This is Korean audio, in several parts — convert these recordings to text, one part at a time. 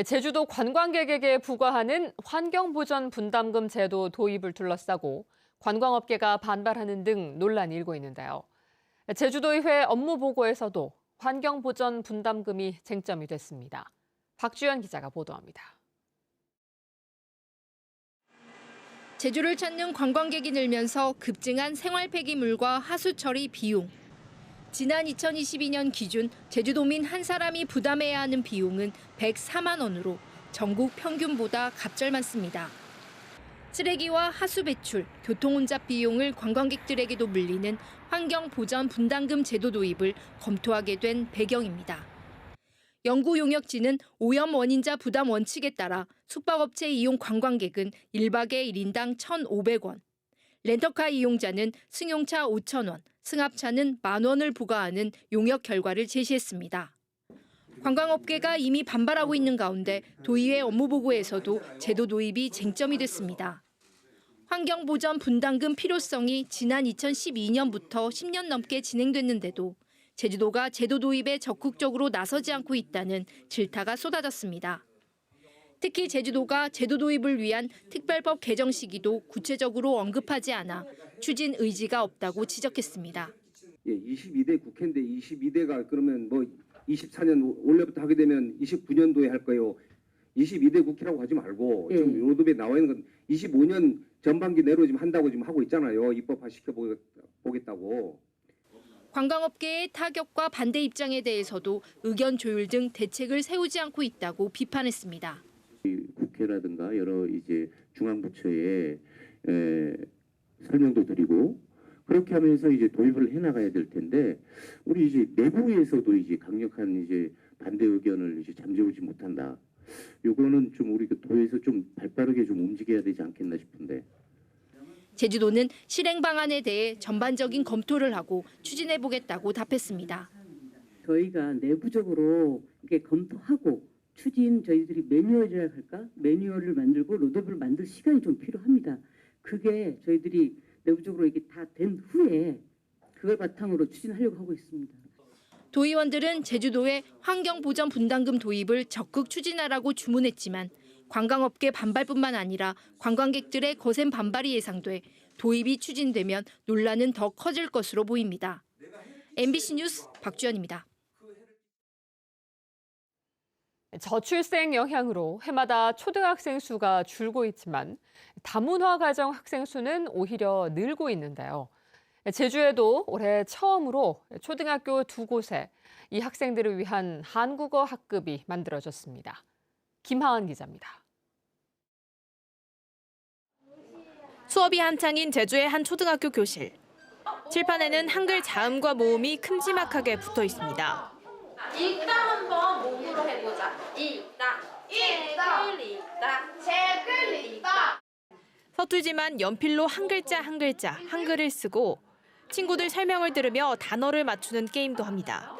제주도 관광객에게 부과하는 환경보전 분담금 제도 도입을 둘러싸고 관광업계가 반발하는 등 논란이 일고 있는데요. 제주도의회 업무보고에서도 환경보전 분담금이 쟁점이 됐습니다. 박주연 기자가 보도합니다. 제주를 찾는 관광객이 늘면서 급증한 생활 폐기물과 하수 처리 비용. 지난 2022년 기준 제주도민 한 사람이 부담해야 하는 비용은 104만 원으로 전국 평균보다 갑절많습니다. 쓰레기와 하수 배출, 교통 혼잡 비용을 관광객들에게도 물리는 환경보전 분담금 제도 도입을 검토하게 된 배경입니다. 연구 용역지는 오염 원인자 부담 원칙에 따라 숙박업체 이용 관광객은 1박에 1인당 1,500원, 렌터카 이용자는 승용차 5,000원, 승합차는 10,000원을 부과하는 용역 결과를 제시했습니다. 관광업계가 이미 반발하고 있는 가운데 도의회 업무보고에서도 제도 도입이 쟁점이 됐습니다. 환경보전 분담금 필요성이 지난 2012년부터 10년 넘게 진행됐는데도 제주도가 제도 도입에 적극적으로 나서지 않고 있다는 질타가 쏟아졌습니다. 특히 제주도가 제도 도입을 위한 특별법 개정 시기도 구체적으로 언급하지 않아 추진 의지가 없다고 지적했습니다. 22대 국회인데 22대가 그러면 뭐 24년 원래부터 하게 되면 29년도에 할 거예요. 22대 국회라고 하지 말고 지금 로드맵에 나와 있는 건 25년 전반기 내로 지금 한다고 지금 하고 있잖아요. 입법화 시켜보겠다고. 관광업계의 타격과 반대 입장에 대해서도 의견 조율 등 대책을 세우지 않고 있다고 비판했습니다. 국회라든가 여러 이제 중앙부처에 설명도 드리고 그렇게 하면서 이제 도입을 해나가야 될 텐데 우리 이제 내부에서도 이제 강력한 이제 반대 의견을 이제 잠재우지 못한다. 요거는 좀 우리 도에서 좀 발빠르게 좀 움직여야 되지 않겠나 싶은데. 제주도는 실행 방안에 대해 전반적인 검토를 하고 추진해 보겠다고 답했습니다. 저희가 내부적으로 이렇게 검토하고 추진 저희들이 매뉴얼이라 할까? 매뉴얼을 만들고 로드맵을 만들 시간이 좀 필요합니다. 그게 저희들이 내부적으로 이게 다 된 후에 그걸 바탕으로 추진하려고 하고 있습니다. 도의원들은 제주도의 환경보전 분담금 도입을 적극 추진하라고 주문했지만 관광업계 반발뿐만 아니라 관광객들의 거센 반발이 예상돼 도입이 추진되면 논란은 더 커질 것으로 보입니다. MBC 뉴스 박주연입니다. 저출생 영향으로 해마다 초등학생 수가 줄고 있지만 다문화 가정 학생 수는 오히려 늘고 있는데요. 제주에도 올해 처음으로 초등학교 2곳에 이 학생들을 위한 한국어 학급이 만들어졌습니다. 김하은 기자입니다. 수업이 한창인 제주의 한 초등학교 교실. 칠판에는 한글 자음과 모음이 큼지막하게 붙어 있습니다. 읽다 한번 몸으로 해보자. 읽다, 책을 읽다. 서툴지만 연필로 한 글자 한 글자 한글을 쓰고 친구들 설명을 들으며 단어를 맞추는 게임도 합니다.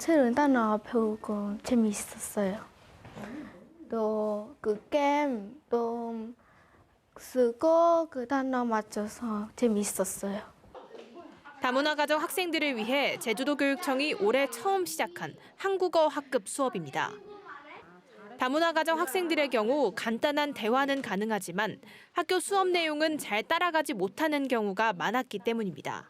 새로운 단어 배우고 재미있었어요. 또 그 게임 또 쓰고 그 단어 맞춰서 재미있었어요. 다문화 가정 학생들을 위해 제주도 교육청이 올해 처음 시작한 한국어 학급 수업입니다. 다문화 가정 학생들의 경우 간단한 대화는 가능하지만 학교 수업 내용은 잘 따라가지 못하는 경우가 많았기 때문입니다.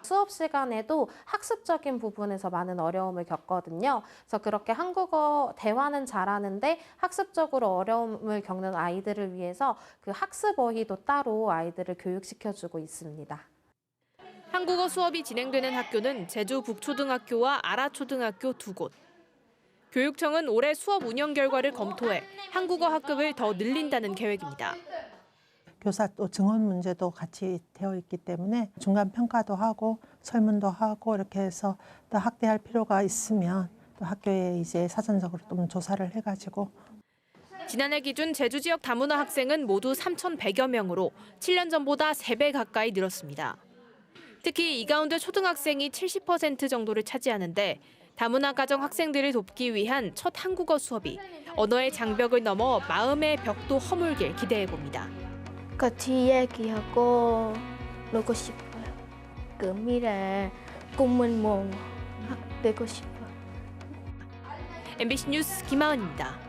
수업 시간에도 학습적인 부분에서 많은 어려움을 겪거든요. 그래서 그렇게 한국어 대화는 잘하는데 학습적으로 어려움을 겪는 아이들을 위해서 그 학습 어휘도 따로 아이들을 교육시켜주고 있습니다. 한국어 수업이 진행되는 학교는 제주 북초등학교와 아라초등학교 2곳. 교육청은 올해 수업 운영 결과를 검토해 한국어 학급을 더 늘린다는 계획입니다. 교사 또 증언 문제도 같이 되어 있기 때문에 중간 평가도 하고 설문도 하고 이렇게 해서 또 확대할 필요가 있으면 또 학교에 이제 사전적으로 좀 조사를 해가지고. 지난해 기준 제주 지역 다문화 학생은 모두 3,100여 명으로 7년 전보다 3배 가까이 늘었습니다. 특히 이 가운데 초등학생이 70% 정도를 차지하는데 다문화 가정 학생들을 돕기 위한 첫 한국어 수업이 언어의 장벽을 넘어 마음의 벽도 허물길 기대해봅니다. 같이 얘기하고 놀고 싶어요. 그 미래 꿈은 뭐 되고 싶어요. MBC 뉴스 김하은입니다.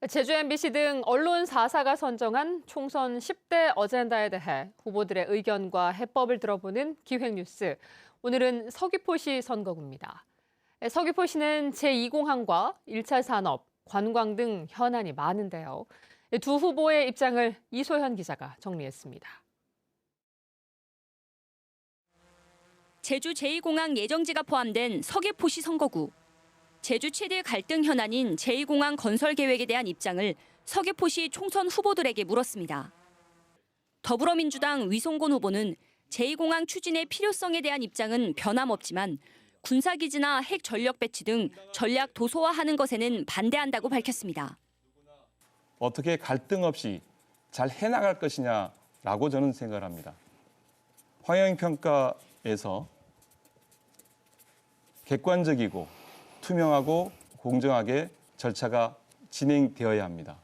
제주 MBC 등 언론 4사가 선정한 총선 10대 어젠다에 대해 후보들의 의견과 해법을 들어보는 기획뉴스. 오늘은 서귀포시 선거구입니다. 서귀포시는 제2공항과 1차 산업, 관광 등 현안이 많은데요. 두 후보의 입장을 이소현 기자가 정리했습니다. 제주 제2공항 예정지가 포함된 서귀포시 선거구. 제주 최대 갈등 현안인 제2공항 건설 계획에 대한 입장을 서귀포시 총선 후보들에게 물었습니다. 더불어민주당 위송곤 후보는 제2공항 추진의 필요성에 대한 입장은 변함없지만 군사기지나 핵 전력 배치 등 전략 도소화하는 것에는 반대한다고 밝혔습니다. 어떻게 갈등 없이 잘 해나갈 것이냐라고 저는 생각을 합니다. 환경평가에서 객관적이고 투명하고 공정하게 절차가 진행되어야 합니다.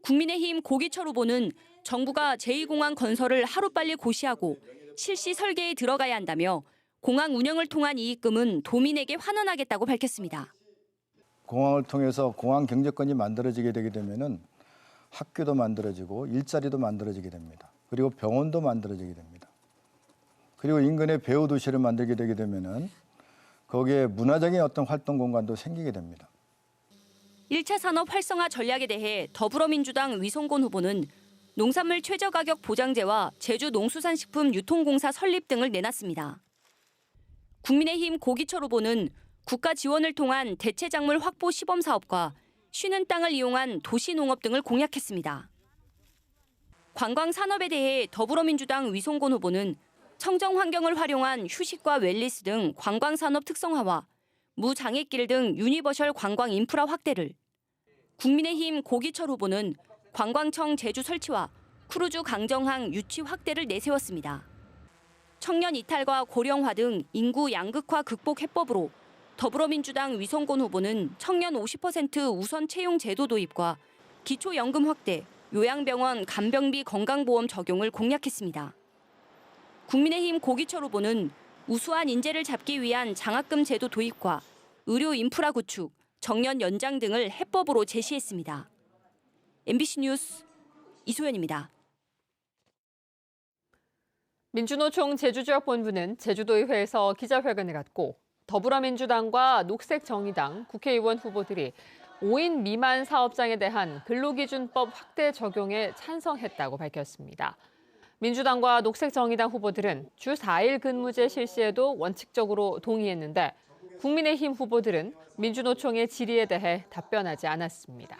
국민의힘 고기철 후보는 정부가 제2공항 건설을 하루빨리 고시하고 실시 설계에 들어가야 한다며 공항 운영을 통한 이익금은 도민에게 환원하겠다고 밝혔습니다. 공항을 통해서 공항 경제권이 만들어지게 되게 되면은 학교도 만들어지고 일자리도 만들어지게 됩니다. 그리고 병원도 만들어지게 됩니다. 그리고 인근에 배후 도시를 만들게 되게 되면은 거기에 문화적인 어떤 활동 공간도 생기게 됩니다. 1차 산업 활성화 전략에 대해 더불어민주당 위송곤 후보는 농산물 최저가격 보장제와 제주 농수산식품 유통공사 설립 등을 내놨습니다. 국민의힘 고기철 후보는 국가 지원을 통한 대체작물 확보 시범 사업과 쉬는 땅을 이용한 도시농업 등을 공약했습니다. 관광 산업에 대해 더불어민주당 위송곤 후보는 청정 환경을 활용한 휴식과 웰니스 등 관광 산업 특성화와 무장애길 등 유니버셜 관광 인프라 확대를, 국민의힘 고기철 후보는 관광청 제주 설치와 크루즈 강정항 유치 확대를 내세웠습니다. 청년 이탈과 고령화 등 인구 양극화 극복 해법으로 더불어민주당 위송곤 후보는 청년 50% 우선 채용 제도 도입과 기초연금 확대, 요양병원 간병비 건강보험 적용을 공약했습니다. 국민의힘 고기철 후보는 우수한 인재를 잡기 위한 장학금 제도 도입과 의료 인프라 구축, 정년 연장 등을 해법으로 제시했습니다. MBC 뉴스 이소연입니다. 민주노총 제주지역본부는 제주도의회에서 기자회견을 갖고 더불어민주당과 녹색정의당 국회의원 후보들이 5인 미만 사업장에 대한 근로기준법 확대 적용에 찬성했다고 밝혔습니다. 민주당과 녹색정의당 후보들은 주 4일 근무제 실시에도 원칙적으로 동의했는데 국민의힘 후보들은 민주노총의 질의에 대해 답변하지 않았습니다.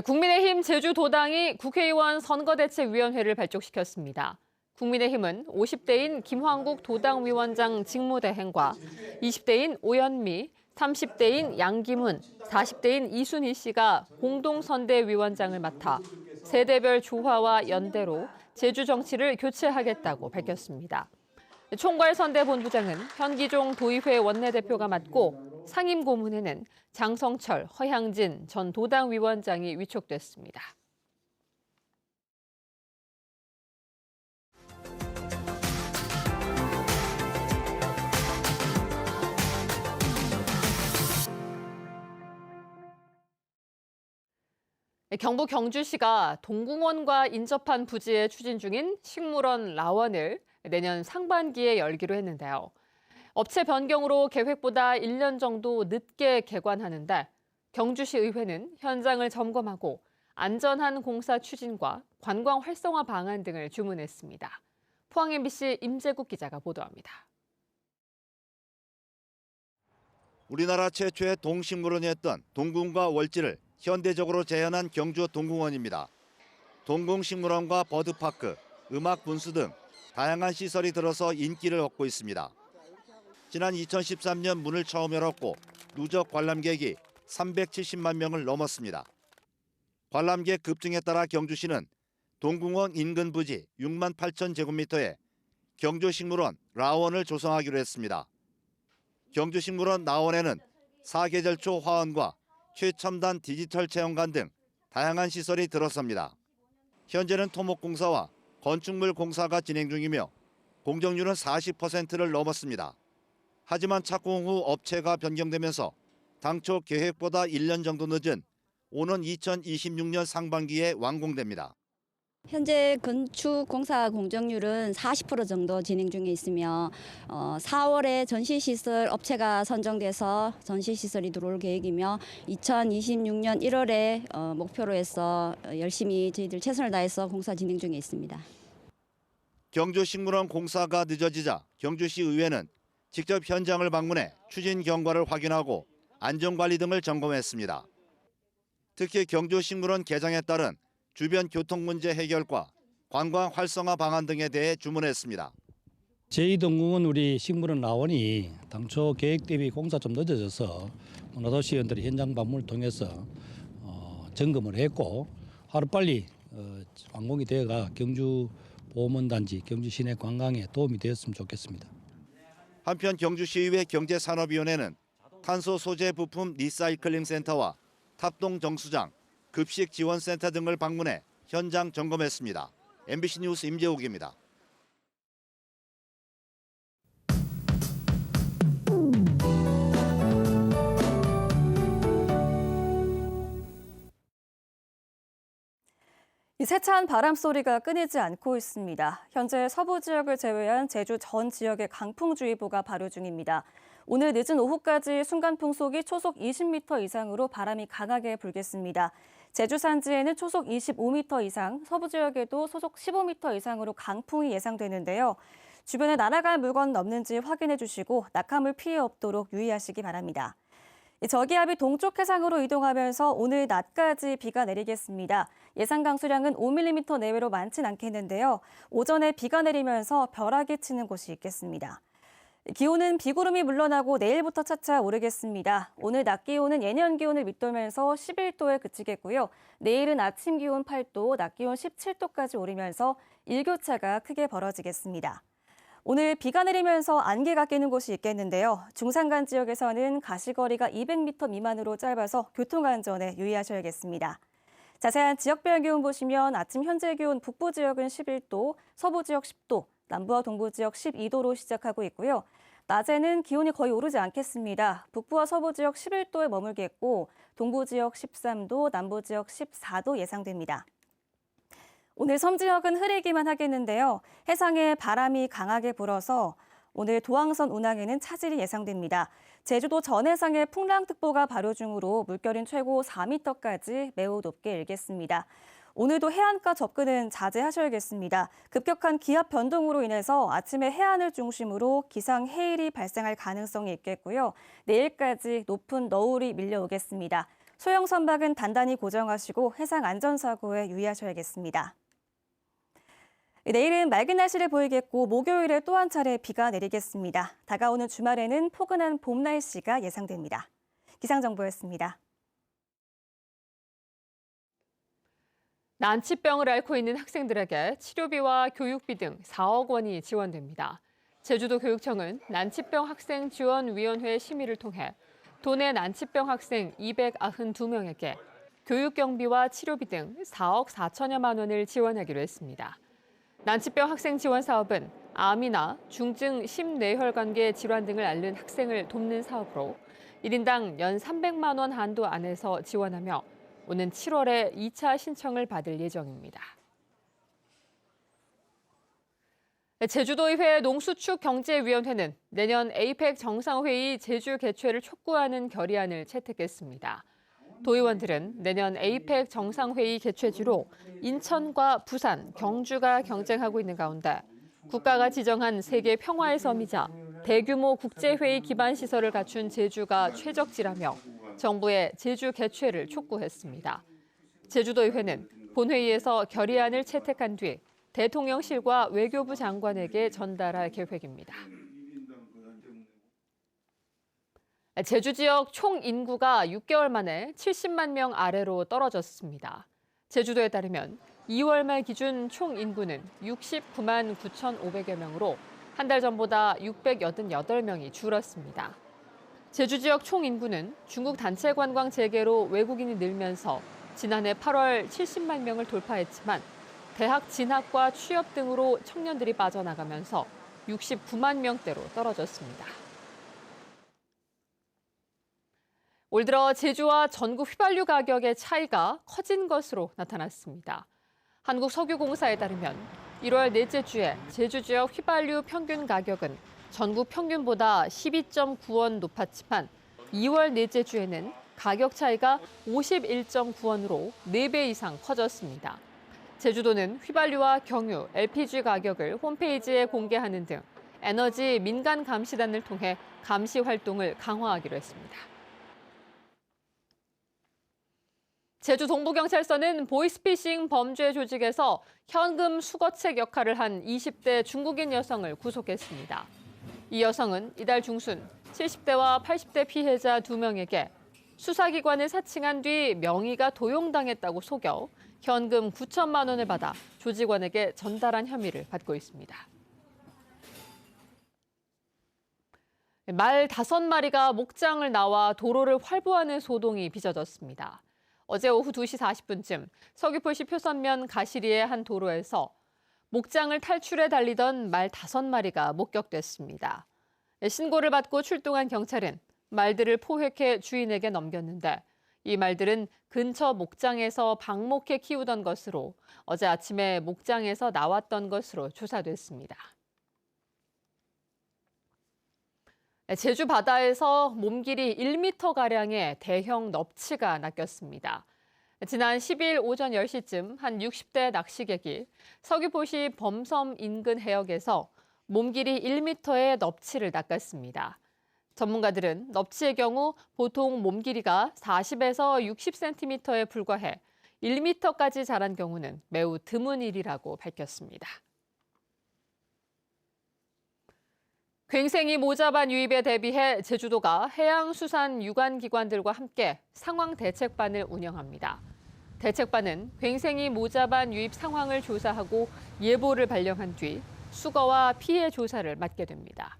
국민의힘 제주도당이 국회의원 선거대책위원회를 발족시켰습니다. 국민의힘은 50대인 김황국 도당위원장 직무대행과 20대인 오연미, 30대인 양기문, 40대인 이순희 씨가 공동선대위원장을 맡아 세대별 조화와 연대로 제주 정치를 교체하겠다고 밝혔습니다. 총괄선대본부장은 현기종 도의회 원내대표가 맡고 상임고문에는 장성철, 허향진 전 도당위원장이 위촉됐습니다. 경북 경주시가 동궁원과 인접한 부지에 추진 중인 식물원 라원을 내년 상반기에 열기로 했는데요. 업체 변경으로 계획보다 1년 정도 늦게 개관하는데 경주시 의회는 현장을 점검하고 안전한 공사 추진과 관광 활성화 방안 등을 주문했습니다. 포항 MBC 임재국 기자가 보도합니다. 우리나라 최초의 동식물원이었던 동궁과 월지를 현대적으로 재현한 경주 동궁원입니다. 동궁식물원과 버드파크, 음악 분수 등 다양한 시설이 들어서 인기를 얻고 있습니다. 지난 2013년 문을 처음 열었고 누적 관람객이 370만 명을 넘었습니다. 관람객 급증에 따라 경주시는 동궁원 인근 부지 6만 8천 제곱미터에 경주식물원 라원을 조성하기로 했습니다. 경주식물원 라원에는 사계절초 화원과 최첨단 디지털 체험관 등 다양한 시설이 들어섭니다. 현재는 토목공사와 건축물 공사가 진행 중이며 공정률은 40%를 넘었습니다. 하지만 착공 후 업체가 변경되면서 당초 계획보다 1년 정도 늦은 오는 2026년 상반기에 완공됩니다. 현재 건축 공사 공정률은 40% 정도 진행 중에 있으며 4월에 전시시설 업체가 선정돼서 전시시설이 들어올 계획이며 2026년 1월에 목표로 해서 열심히 저희들 최선을 다해서 공사 진행 중에 있습니다. 경주식물원 공사가 늦어지자 경주시 의회는 직접 현장을 방문해 추진 경과를 확인하고 안전관리 등을 점검했습니다. 특히 경주식물원 개장에 따른 주변 교통 문제 해결과 관광 활성화 방안 등에 대해 주문했습니다. 제2동궁은 우리 식물원 라원이 당초 계획 대비 공사 좀 늦어져서 문화도시위원들이 현장 방문을 통해서 점검을 했고 하루빨리 완공이 되어가 경주 보문단지, 경주 시내 관광에 도움이 되었으면 좋겠습니다. 한편 경주시의회 경제산업위원회는 탄소 소재 부품 리사이클링 센터와 탑동 정수장, 급식 지원센터 등을 방문해 현장 점검했습니다. MBC 뉴스 임재욱입니다. 이 세찬 바람 소리가 끊이지 않고 있습니다. 현재 서부 지역을 제외한 제주 전 지역에 강풍주의보가 발효 중입니다. 오늘 늦은 오후까지 순간 풍속이 초속 20m 이상으로 바람이 강하게 불겠습니다. 제주 산지에는 초속 25m 이상, 서부 지역에도 초속 15m 이상으로 강풍이 예상되는데요. 주변에 날아갈 물건 없는지 확인해 주시고 낙하물 피해 없도록 유의하시기 바랍니다. 저기압이 동쪽 해상으로 이동하면서 오늘 낮까지 비가 내리겠습니다. 예상 강수량은 5mm 내외로 많진 않겠는데요. 오전에 비가 내리면서 벼락이 치는 곳이 있겠습니다. 기온은 비구름이 물러나고 내일부터 차차 오르겠습니다. 오늘 낮 기온은 예년 기온을 밑돌면서 11도에 그치겠고요. 내일은 아침 기온 8도, 낮 기온 17도까지 오르면서 일교차가 크게 벌어지겠습니다. 오늘 비가 내리면서 안개가 끼는 곳이 있겠는데요. 중산간 지역에서는 가시거리가 200m 미만으로 짧아서 교통안전에 유의하셔야겠습니다. 자세한 지역별 기온 보시면 아침 현재 기온 북부 지역은 11도, 서부 지역 10도, 남부와 동부 지역 12도로 시작하고 있고요. 낮에는 기온이 거의 오르지 않겠습니다. 북부와 서부 지역 11도에 머물겠고 동부 지역 13도, 남부 지역 14도 예상됩니다. 오늘 섬 지역은 흐리기만 하겠는데요. 해상에 바람이 강하게 불어서 오늘 도항선 운항에는 차질이 예상됩니다. 제주도 전해상에 풍랑특보가 발효 중으로 물결은 최고 4m까지 매우 높게 일겠습니다. 오늘도 해안가 접근은 자제하셔야겠습니다. 급격한 기압 변동으로 인해서 아침에 해안을 중심으로 기상 해일이 발생할 가능성이 있겠고요. 내일까지 높은 너울이 밀려오겠습니다. 소형 선박은 단단히 고정하시고 해상 안전사고에 유의하셔야겠습니다. 내일은 맑은 날씨를 보이겠고 목요일에 또 한 차례 비가 내리겠습니다. 다가오는 주말에는 포근한 봄 날씨가 예상됩니다. 기상정보였습니다. 난치병을 앓고 있는 학생들에게 치료비와 교육비 등 4억 원이 지원됩니다. 제주도 교육청은 난치병 학생 지원위원회 심의를 통해 도내 난치병 학생 292명에게 교육경비와 치료비 등 4억 4천여만 원을 지원하기로 했습니다. 난치병 학생 지원 사업은 암이나 중증 심뇌혈관계 질환 등을 앓는 학생을 돕는 사업으로 1인당 연 300만 원 한도 안에서 지원하며 오는 7월에 2차 신청을 받을 예정입니다. 제주도의회 농수축경제위원회는 내년 에이펙 정상회의 제주 개최를 촉구하는 결의안을 채택했습니다. 도의원들은 내년 에이펙 정상회의 개최지로 인천과 부산, 경주가 경쟁하고 있는 가운데 국가가 지정한 세계 평화의 섬이자 대규모 국제회의 기반 시설을 갖춘 제주가 최적지라며 정부의 제주 개최를 촉구했습니다. 제주도의회는 본회의에서 결의안을 채택한 뒤 대통령실과 외교부 장관에게 전달할 계획입니다. 제주 지역 총 인구가 6개월 만에 70만 명 아래로 떨어졌습니다. 제주도에 따르면 2월 말 기준 총 인구는 69만 9,500여 명으로 한 달 전보다 688명이 줄었습니다. 제주 지역 총 인구는 중국 단체 관광 재개로 외국인이 늘면서 지난해 8월 70만 명을 돌파했지만 대학 진학과 취업 등으로 청년들이 빠져나가면서 69만 명대로 떨어졌습니다. 올 들어 제주와 전국 휘발유 가격의 차이가 커진 것으로 나타났습니다. 한국석유공사에 따르면 1월 넷째 주에 제주 지역 휘발유 평균 가격은 전국 평균보다 12.9원 높았지만 2월 넷째 주에는 가격 차이가 51.9원으로 4배 이상 커졌습니다. 제주도는 휘발유와 경유, LPG 가격을 홈페이지에 공개하는 등 에너지 민간 감시단을 통해 감시 활동을 강화하기로 했습니다. 제주 동부경찰서는 보이스피싱 범죄 조직에서 현금 수거책 역할을 한 20대 중국인 여성을 구속했습니다. 이 여성은 이달 중순 70대와 80대 피해자 2명에게 수사기관을 사칭한 뒤 명의가 도용당했다고 속여 현금 9천만 원을 받아 조직원에게 전달한 혐의를 받고 있습니다. 말 5마리가 목장을 나와 도로를 활보하는 소동이 빚어졌습니다. 어제 오후 2시 40분쯤 서귀포시 표선면 가시리의 한 도로에서 목장을 탈출해 달리던 말 5마리가 목격됐습니다. 신고를 받고 출동한 경찰은 말들을 포획해 주인에게 넘겼는데 이 말들은 근처 목장에서 방목해 키우던 것으로 어제 아침에 목장에서 나왔던 것으로 조사됐습니다. 제주 바다에서 몸길이 1m가량의 대형 넙치가 낚였습니다. 지난 10일 오전 10시쯤 한 60대 낚시객이 서귀포시 범섬 인근 해역에서 몸길이 1m의 넙치를 낚았습니다. 전문가들은 넙치의 경우 보통 몸 길이가 40에서 60cm에 불과해 1m까지 자란 경우는 매우 드문 일이라고 밝혔습니다. 괭생이 모자반 유입에 대비해 제주도가 해양수산유관기관들과 함께 상황 대책반을 운영합니다. 대책반은 괭생이 모자반 유입 상황을 조사하고 예보를 발령한 뒤 수거와 피해 조사를 맡게 됩니다.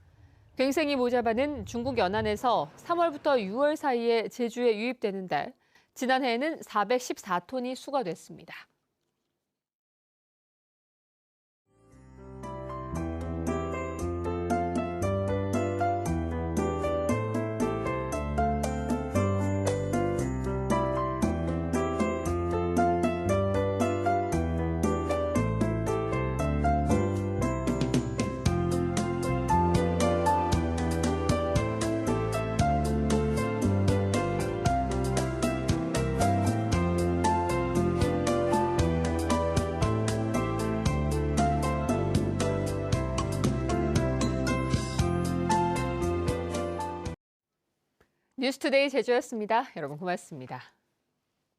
괭생이 모자반은 중국 연안에서 3월부터 6월 사이에 제주에 유입되는데 지난해에는 414톤이 수거됐습니다. 뉴스투데이 제주였습니다. 여러분 고맙습니다.